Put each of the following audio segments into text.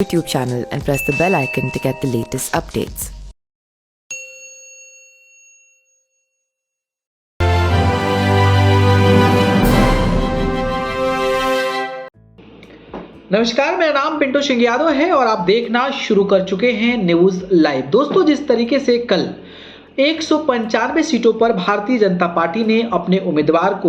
YouTube channel and press the bell icon to get the latest updates. नमस्कार, मेरा नाम पिंटू सिंह यादव है और आप देखना शुरू कर चुके हैं न्यूज लाइव। दोस्तों, जिस तरीके से कल 195 सीटों पर भारतीय जनता पार्टी ने अपने उम्मीदवार को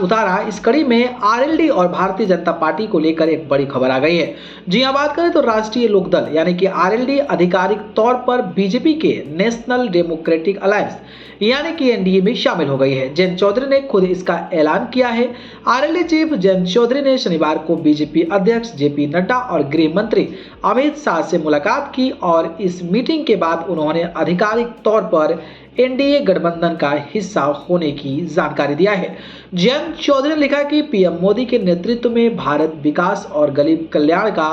उतारा, इस कड़ी में आरएलडी और भारतीय जनता पार्टी को लेकर एक बड़ी खबर आ गई है। जी हां, बात करें तो राष्ट्रीय लोकदल यानी कि आरएलडी आधिकारिक तौर पर बीजेपी के नेशनल डेमोक्रेटिक अलायंस यानी कि एनडीए में शामिल हो गई है। जयंत चौधरी ने खुद इसका ऐलान किया है। आरएलडी चीफ जयंत चौधरी ने शनिवार को बीजेपी अध्यक्ष जेपी नड्डा और गृह मंत्री अमित शाह से मुलाकात की और इस मीटिंग के बाद उन्होंने आधिकारिक तौर पर एनडीए गठबंधन का हिस्सा होने की जानकारी दिया है। जयंत चौधरी ने लिखा कि पीएम मोदी के नेतृत्व में भारत विकास और गरीब कल्याण का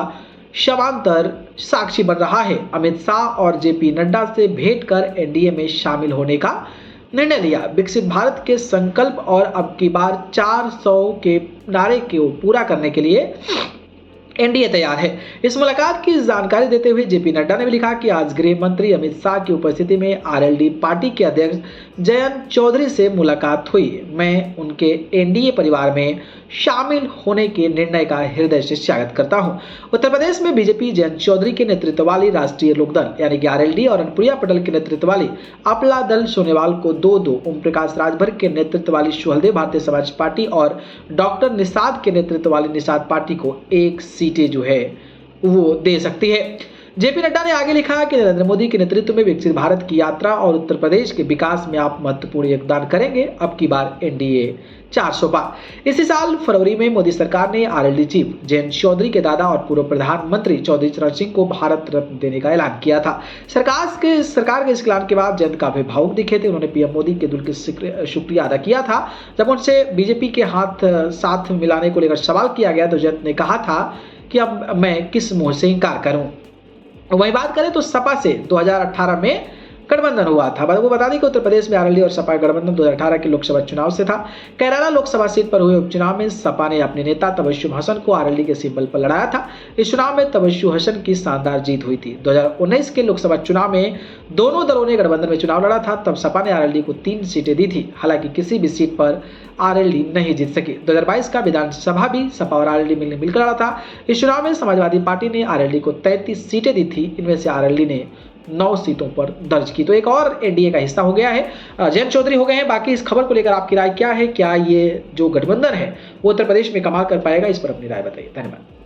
समांतर साक्षी बन रहा है। अमित शाह और जेपी नड्डा से भेंट कर एनडीए में शामिल होने का निर्णय लिया। विकसित भारत के संकल्प और अब की बार 400 के नारे को पूरा करने के लिए एनडीए तैयार है। इस मुलाकात की जानकारी देते हुए जेपी नड्डा ने भी लिखा कि आज गृह मंत्री अमित शाह की उपस्थिति में आरएलडी पार्टी के अध्यक्ष जयंत चौधरी से मुलाकात हुई। मैं उनके एनडीए परिवार में शामिल होने के निर्णय का हृदय से स्वागत करता हूं। उत्तर प्रदेश में बीजेपी जयंत चौधरी के नेतृत्व वाली राष्ट्रीय लोकदल यानी कि आरएलडी और अनुप्रिया पटेल के नेतृत्व वाली अपला दल सोनेवाल को 2-2, ओम प्रकाश राजभर के नेतृत्व वाली सुहलदेव भारतीय समाज पार्टी और डॉक्टर निषाद के नेतृत्व वाली निषाद पार्टी को 1 सीटें जो है वो दे सकती है। जेपी नड्डा ने आगे लिखा कि नरेंद्र मोदी के नेतृत्व में विकसित भारत की यात्रा और उत्तर प्रदेश के विकास में आप महत्वपूर्ण योगदान करेंगे। अब की बार एनडीए 400 पार। इसी साल फरवरी में मोदी सरकार ने आरएलडी चीफ जयंत चौधरी के दादा और पूर्व प्रधानमंत्री चौधरी चरण सिंह को भारत रत्न देने का ऐलान किया था। सरकार के इस ऐलान के बाद जयंत काफी भावुक दिखे थे। उन्होंने पीएम मोदी के दिल के शुक्रिया अदा किया था। जब उनसे बीजेपी के साथ मिलाने को लेकर सवाल किया गया तो जयंत ने कहा था कि अब मैं किस मुंह से इनकार करूं। वही बात करें तो सपा से 2018 में गठबंधन हुआ था। वो बता दें कि उत्तर प्रदेश में आरएलडी और सपा गठबंधन 2018 के लोकसभा चुनाव से था। कैराना लोकसभा सीट पर हुए उपचुनाव में सपा ने अपने नेता तबस्सुम हसन को आरएलडी के सिंबल पर लड़ाया था। इस चुनाव में तबस्सुम हसन की शानदार जीत हुई थी। 2019 के लोकसभा चुनाव में दोनों दलों ने गठबंधन में चुनाव लड़ा था। तब सपा ने आरएलडी को 3 सीटें दी थी। हालांकि किसी भी सीट पर आरएलडी नहीं जीत सकी। 2022 का विधानसभा भी सपा और आरएलडी मिलकर लड़ा था। इस चुनाव में समाजवादी पार्टी ने आरएलडी को 33 सीटें दी थी। इनमें से आरएलडी ने 9 सीटों पर दर्ज की, तो एक और एनडीए का हिस्सा हो गया है। जयंत चौधरी हो गए हैं। बाकी इस खबर को लेकर आपकी राय क्या है? क्या ये जो गठबंधन है वो उत्तर प्रदेश में कमाल कर पाएगा? इस पर अपनी राय बताइए। धन्यवाद।